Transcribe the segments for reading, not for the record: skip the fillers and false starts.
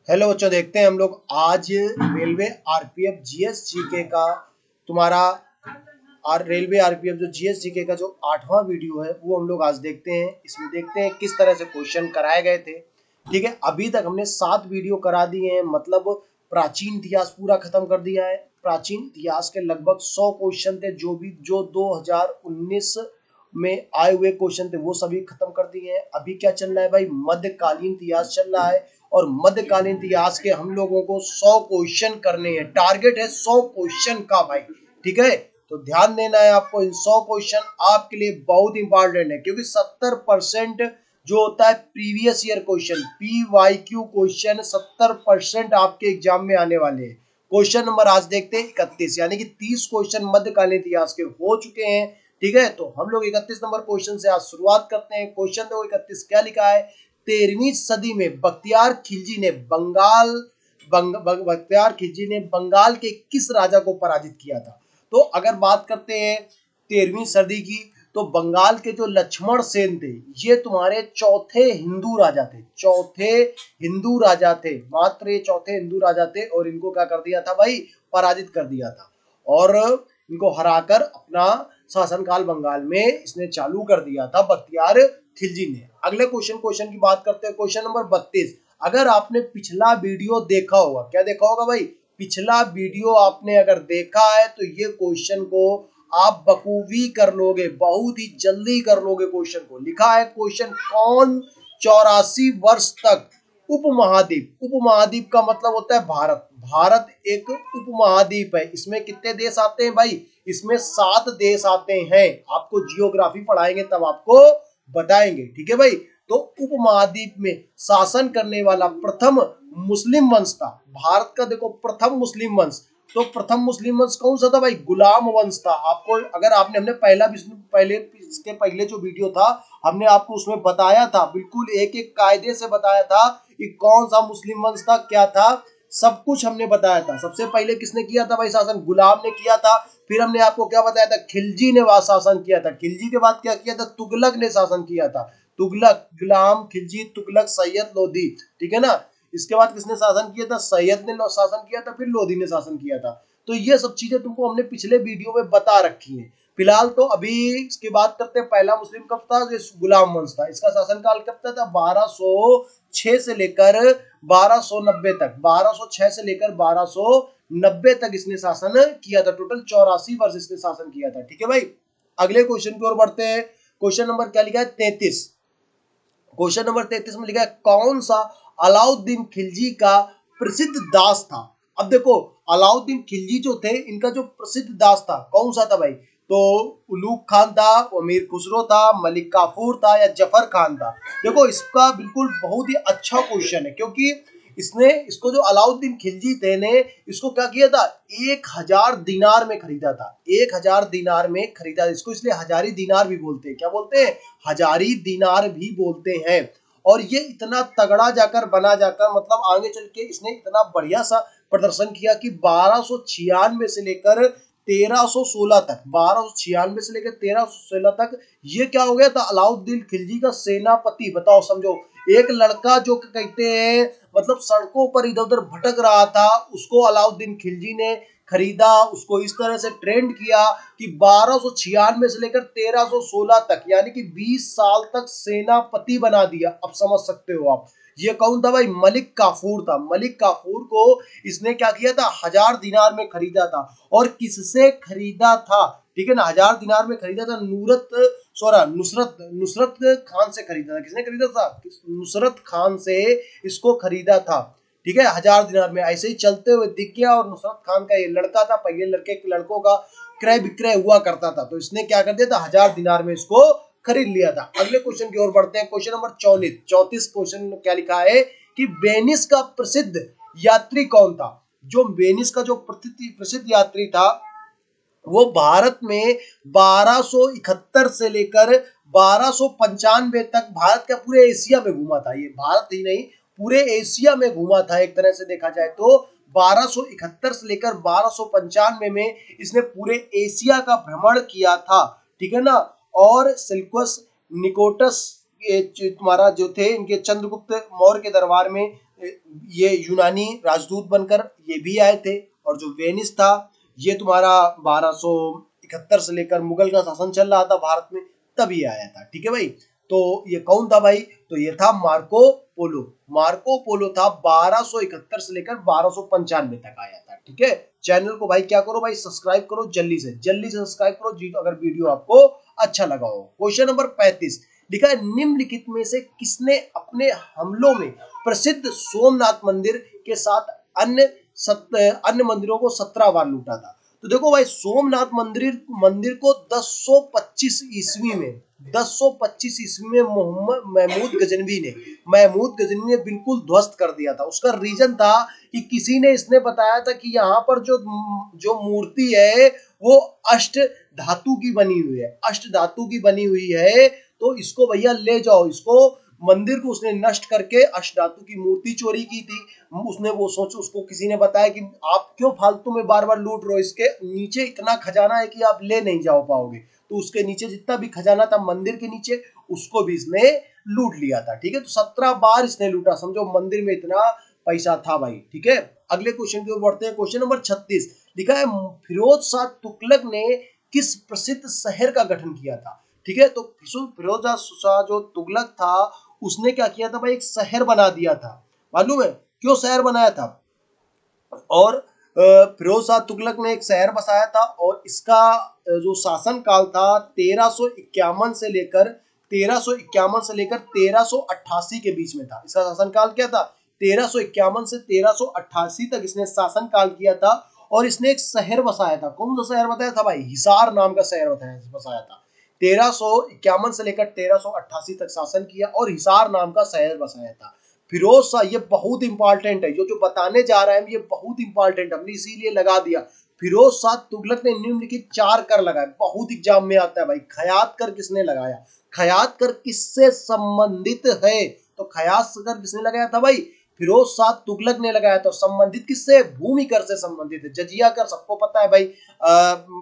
Hello बच्चों, देखते हैं हम लोग आज रेलवे आरपीएफ जीएस जीके का तुम्हारा रेलवे आरपीएफ जो जीएस जीके का जो 8वां वीडियो है वो हम लोग आज देखते हैं। इसमें देखते हैं किस तरह से क्वेश्चन कराए गए थे। ठीक है, अभी तक हमने 7 वीडियो करा दिए हैं, मतलब प्राचीन इतिहास पूरा खत्म कर दिया है। प्राचीन इतिहास के लगभग 100 क्वेश्चन थे, जो 2019 में आए हुए क्वेश्चन थे वो सभी खत्म कर दिए हैं। अभी क्या चल रहा है भाई, मध्यकालीन इतिहास चल रहा है और मध्यकालीन इतिहास के हम लोगों को 100 क्वेश्चन करने हैं। टारगेट है 100 क्वेश्चन का भाई। ठीक है, तो ध्यान देना है आपको। इन 100 क्वेश्चन आपके लिए बहुत इंपॉर्टेंट है, क्योंकि 70% जो होता है previous year question, PYQ question 70% आपके एग्जाम में आने वाले हैं। क्वेश्चन नंबर आज देखते हैं 31, यानी कि 30 क्वेश्चन मध्यकालीन इतिहास के हो चुके हैं। ठीक है, तो हम लोग 31 नंबर क्वेश्चन से आज शुरुआत करते हैं। क्वेश्चन देखो 31 क्या लिखा है। 13वीं सदी में बख्तियार खिलजी ने बख्तियार खिलजी ने बंगाल के किस राजा को पराजित किया था। तो अगर बात करते हैं 13वीं सदी की, तो बंगाल के जो लक्ष्मण सेन थे ये तुम्हारे चौथे हिंदू राजा थे। चौथे हिंदू राजा थे, मात्र ये चौथे हिंदू राजा थे, और इनको क्या कर दिया था भाई, पराजित कर दिया था। और इनको हराकर अपना शासनकाल बंगाल में इसने चालू कर दिया था बख्तियार खिलजी ने। अगले क्वेश्चन की बात करते हैं। Question number 32। अगर आपने पिछला वीडियो देखा होगा, क्या देखा होगा भाई, पिछला वीडियो आपने अगर देखा है तो ये क्वेश्चन को आप बखूबी कर लोगे, बहुत ही जल्दी कर लोगे। क्वेश्चन को लिखा है, क्वेश्चन कौन 84 वर्ष तक उपमहाद्वीप का मतलब होता है भारत। भारत एक उपमहाद्वीप है। इसमें कितने देश आते हैं भाई, इसमें 7 देश आते हैं। आपको जियोग्राफी पढ़ाएंगे तब आपको बताएंगे। ठीक है भाई, तो उपमहाद्वीप में शासन करने वाला प्रथम मुस्लिम वंश था भारत का। देखो प्रथम मुस्लिम वंश, तो प्रथम मुस्लिम वंश कौन सा था भाई, गुलाम वंश था। आपको अगर आपने हमने इसके पहले जो वीडियो था हमने आपको उसमें बताया था, बिल्कुल एक एक कायदे से बताया था कि कौन सा मुस्लिम वंश था, क्या था, सब कुछ हमने बताया था। सबसे पहले किसने किया था भाई शासन, गुलाम ने किया था। फिर हमने आपको क्या बताया था, खिलजी ने शासन किया था। खिलजी के बाद क्या किया था, तुगलक ने शासन किया था। तुगलक, गुलाम, खिलजी, तुगलक, सैयद, लोधी। ठीक है ना। इसके बाद किसने शासन किया था, सैयद ने शासन किया था, फिर लोधी ने शासन किया था। तो ये सब चीजें तुमको हमने पिछले वीडियो में बता रखी है। फिलहाल तो अभी इसकी बात करते हैं, पहला मुस्लिम कब था, ये गुलाम वंश था। इसका शासनकाल कब था, 1206 से लेकर 1290 तक। 1206 से लेकर 1290 तक इसने शासन किया था। टोटल 84 वर्ष इसने शासन किया था। ठीक है भाई, अगले क्वेश्चन की ओर बढ़ते हैं। क्वेश्चन नंबर क्या लिखा है, 33। क्वेश्चन नंबर 33 में लिखा है, कौन सा अलाउद्दीन खिलजी का प्रसिद्ध दास था। अब देखो, अलाउद्दीन खिलजी जो थे इनका जो प्रसिद्ध दास था कौन सा था भाई, तो उलूग खान था, अमीर खुसरो था, मलिक काफूर था, या जफर खान था। देखो इसका बिल्कुल बहुत ही अच्छा क्वेश्चन है, क्योंकि इसको जो अलाउद्दीन खिलजी थे ने इसको क्या किया था, 1000 दिनार में खरीदा था। 1000 दिनार में खरीदा, इसको इसलिए हजारी दिनार भी बोलते हैं। क्या बोलते हैं, हजारी दिनार भी बोलते हैं। और ये इतना तगड़ा जाकर बना जाकर, मतलब आगे चल के इसने इतना बढ़िया सा प्रदर्शन किया कि 1296 से लेकर 1316 तक, 1296 से लेकर 1316 तक ये क्या हो गया था, अलाउद्दीन खिलजी का सेनापति। बताओ, समझो, एक लड़का जो कहते हैं मतलब सड़कों पर इधर उधर भटक रहा था, उसको अलाउद्दीन खिलजी ने खरीदा, उसको इस तरह से ट्रेंड किया कि 1296 से लेकर 1316 तक, यानी कि 20 साल तक सेनापति बना दिया। अब समझ सकते हो आप, ये कौन था भाई, मलिक काफूर था। मलिक काफूर को इसने क्या किया था, 1000 दिनार में खरीदा था। और किससे खरीदा था, ठीक है ना, 1000 दिनार में खरीदा था, नुसरत खान से खरीदा था। किसने खरीदा था, नुसरत खान से इसको खरीदा था। ठीक है, 1000 दिनार में ऐसे ही चलते हुए दिख गया। और नुसरत खान का ये लड़का था, पहले लड़कों का क्रय विक्रय हुआ करता था, तो इसने क्या कर दिया था, 1000 दिनार में इसको खरीद लिया था। अगले क्वेश्चन की ओर बढ़ते हैं। क्वेश्चन नंबर 34 क्वेश्चन क्या लिखा है कि वेनिस का प्रसिद्ध यात्री कौन था। जो वेनिस का जो प्रसिद्ध यात्री था वो भारत में 1271 से लेकर 1295 तक भारत का पूरे एशिया में घूमा था। ये भारत ही नहीं, पूरे एशिया में घूमा था। एक तरह से देखा जाए तो 1271 से लेकर 1295 में इसने पूरे एशिया का भ्रमण किया था। ठीक है ना। और सिल्कस निकोटस ये तुम्हारा जो थे, इनके चंद्रगुप्त मौर्य के दरबार में ये यूनानी राजदूत बनकर ये भी आए थे। और जो वेनिस था ये तुम्हारा 1271 से लेकर मुगल का शासन चल रहा था भारत में, तभी आया था। ठीक है भाई, तो ये कौन था भाई? तो ये था मार्को पोलो। मार्को पोलो था 1271 से लेकर 1295 तक आया था। ठीक है, चैनल को भाई क्या करो भाई, सब्सक्राइब करो, जल्दी से सब्सक्राइब करो जी अगर वीडियो आपको अच्छा लगा हो। क्वेश्चन नंबर 35 लिखा है, निम्नलिखित में से किसने अपने हमलों में प्रसिद्ध सोमनाथ मंदिर के साथ अन्य मंदिरों को 17 बार लूटा था? तो देखो भाई, सोमनाथ मंदिर को 1025 ईस्वी में महमूद गजनवी ने बिल्कुल ध्वस्त कर दिया था। उसका रीजन था कि किसी ने इसने बताया था कि यहाँ पर जो मूर्ति है वो अष्ट धातु की बनी हुई है, तो इसको भैया ले जाओ, इसको मंदिर को उसने नष्ट करके अष्टधातु की मूर्ति चोरी की थी। उसने वो सोचो, उसको किसी ने बताया कि आप क्यों फालतू में बार बार लूट रहे हो, इसके नीचे इतना खजाना है कि आप ले नहीं जाओ पाओगे। तो उसके नीचे जितना भी खजाना था मंदिर के नीचे, उसको भी इसने लूट लिया था। ठीक है, तो 17 बार इसने लूटा, समझो मंदिर में इतना पैसा था भाई। ठीक है, अगले क्वेश्चन की ओर बढ़ते हैं। क्वेश्चन नंबर 36 लिखा है, फिरोज शाह तुगलक ने किस प्रसिद्ध शहर का गठन किया था? ठीक है, तो फिरोज शाह जो तुगलक था उसने क्या किया था भाई, एक शहर बना दिया था। मालूम है क्यों शहर बनाया था? और फिरोज शाह तुगलक ने एक शहर बसाया था और इसका जो शासन काल था 1351 से लेकर 1388 के बीच में था। इसका शासन काल क्या था? 1351 से 1388 तक इसने शासन काल किया था। और इसने एक शहर बसाया था। कौन सा शहर बताया था भाई? हिसार नाम का शहर बसाया था। 1351 से लेकर 1388 तक शासन किया और हिसार नाम का शहर बसाया था। फिरोज शाह, ये बहुत इंपॉर्टेंट है, जो बताने जा रहा है ये बहुत इंपॉर्टेंट, हमने इसीलिए लगा दिया। फिरोज शाह तुगलक ने निम्नलिखित 4 कर लगाए, बहुत एग्जाम में आता है भाई। खयात कर किसने लगाया? खयात कर किससे संबंधित है? तो खयात कर किसने लगाया था भाई? फिरोज शाह तुगलक ने लगाया था। संबंधित किससे? भूमि कर से संबंधित है। जजिया कर सबको पता है भाई,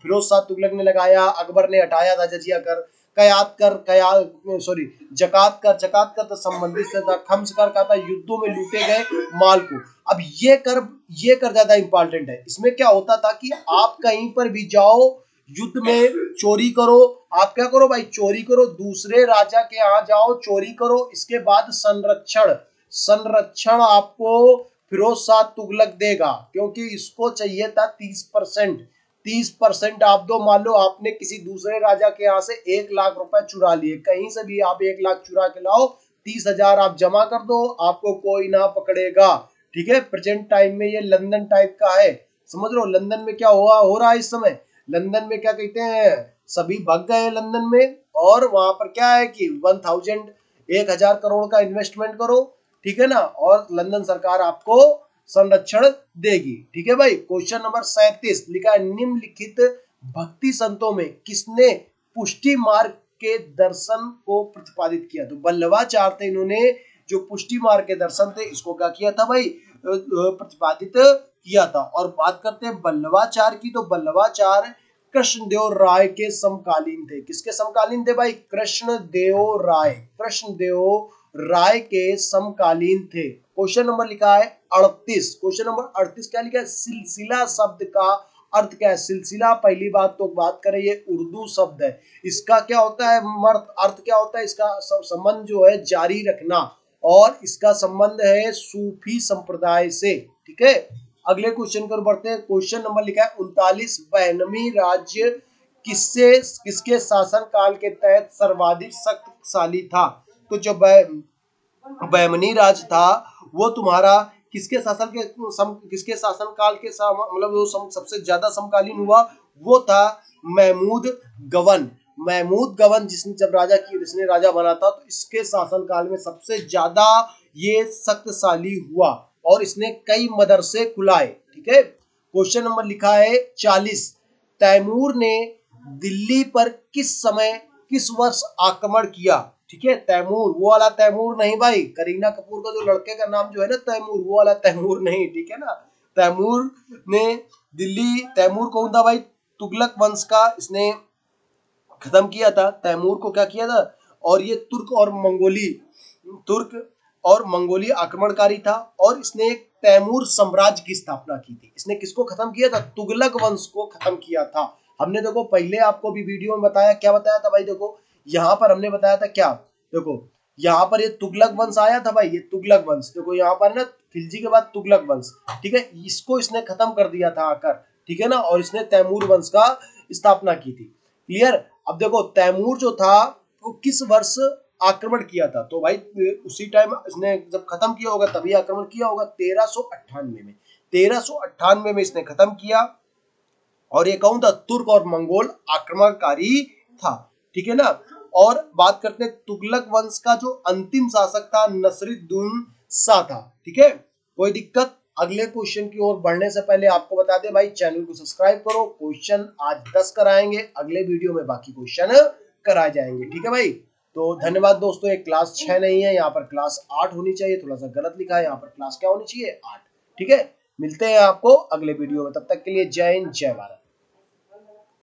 फिरोज शाह तुगलक ने लगाया, अकबर ने हटाया था जजिया कर। जकात कर तो संबंधित से था। खम्स कर का था युद्धों में लूटे गए माल को। अब ये कर ज्यादा इंपॉर्टेंट है। इसमें क्या होता था कि आप कहीं पर भी जाओ, युद्ध में चोरी करो, आप क्या करो भाई, चोरी करो, दूसरे राजा के यहाँ जाओ, चोरी करो, इसके बाद संरक्षण आपको फिरोज शाह तुगलक देगा, क्योंकि इसको चाहिए था 30%। 30% आप दो। मान लो आपने किसी दूसरे राजा के यहाँ से 1 लाख रुपए चुरा लिए, कहीं से भी आप 1 लाख चुरा के लाओ, 30,000 आप जमा कर दो, आपको कोई ना पकड़ेगा। ठीक है, प्रेजेंट टाइम में ये लंदन टाइप का है, समझ लो। लंदन में क्या हो रहा है इस समय? लंदन में क्या कहते हैं, सभी भाग गए लंदन में, और वहां पर क्या है कि 1,000 करोड़ का इन्वेस्टमेंट करो, ठीक है ना, और लंदन सरकार आपको संरक्षण देगी। ठीक है भाई, क्वेश्चन नंबर 37 लिखा है, निम्नलिखित भक्ति संतों में किसने पुष्टि मार्ग के दर्शन को प्रतिपादित किया? तो बल्लभाचार्य थे, इन्होंने जो पुष्टि मार्ग के दर्शन थे इसको क्या किया था भाई, प्रतिपादित किया था। और बात करते हैं बल्लभाचार्य की, तो बल्लभाचार्य कृष्णदेव राय के समकालीन थे। किसके समकालीन थे भाई? कृष्णदेव राय के समकालीन थे। क्वेश्चन नंबर लिखा है 38। क्वेश्चन नंबर 38 क्या लिखा है? सिलसिला शब्द का अर्थ क्या है? सिलसिला, पहली बात तो बात करें, ये उर्दू शब्द है। इसका क्या होता है अर्थ क्या होता है? इसका संबंध जो है जारी रखना, और इसका संबंध है सूफी संप्रदाय से। ठीक है, अगले क्वेश्चन पर बढ़ते हैं। क्वेश्चन नंबर लिखा है 39, बहमनी राज्य किसके शासन काल के तहत सर्वाधिक शक्तिशाली था? तो जो बहमनी राज था वो तुम्हारा किसके शासन काल के मतलब वो सबसे ज्यादा समकालीन हुआ, वो था महमूद गवन जिसने राजा बना था, तो इसके शासन काल में सबसे ज्यादा ये शक्तिशाली हुआ और इसने कई मदरसे खुलाए। ठीक है, क्वेश्चन नंबर लिखा है 40, तैमूर ने दिल्ली पर किस वर्ष आक्रमण किया? ठीक है, तैमूर, वो वाला तैमूर नहीं भाई, करीना कपूर का जो लड़के का नाम जो है ना तैमूर, वो वाला तैमूर नहीं, ठीक है ना। तैमूर कौन था भाई? तुगलक वंश का इसने खत्म किया था। तैमूर को क्या किया था? और ये तुर्क और मंगोलिया आक्रमणकारी था और इसने एक तैमूर साम्राज्य की स्थापना की थी। इसने किसको खत्म किया था? तुगलक वंश को खत्म किया था। हमने देखो पहले आपको भी वीडियो में बताया, क्या बताया था भाई? देखो यहाँ पर हमने बताया था क्या, देखो यहाँ पर ये तुगलक वंश आया था भाई, ये तुगलक वंश देखो यहाँ पर ना, खिलजी के बाद तुगलक वंश, ठीक है, इसको इसने खत्म कर दिया था आकर, ठीक है ना, और इसने तैमूर वंश का स्थापना की थी। क्लियर? अब देखो तैमूर जो था वो किस वर्ष आक्रमण किया था? तो भाई उसी टाइम इसने जब खत्म किया होगा तभी आक्रमण किया होगा, 1398 में। 1398 में इसने खत्म किया। और ये कौन था? तुर्क और मंगोल आक्रमणकारी था, ठीक है ना। और बात करते हैं तुगलक वंश का जो अंतिम शासक था नसरुद्दीन शाह था, ठीक है। कोई दिक्कत? अगले क्वेश्चन की ओर बढ़ने से पहले आपको बता दें भाई, चैनल को सब्सक्राइब करो। क्वेश्चन आज 10 कराएंगे, अगले वीडियो में बाकी क्वेश्चन कराए जाएंगे, ठीक है भाई। तो धन्यवाद दोस्तों। ये क्लास 6 नहीं है, यहाँ पर क्लास 8 होनी चाहिए, थोड़ा सा गलत लिखा है, यहाँ पर क्लास क्या होनी चाहिए? 8, ठीक है। मिलते हैं आपको अगले वीडियो में, तब तक के लिए जय हिंद जय भारत।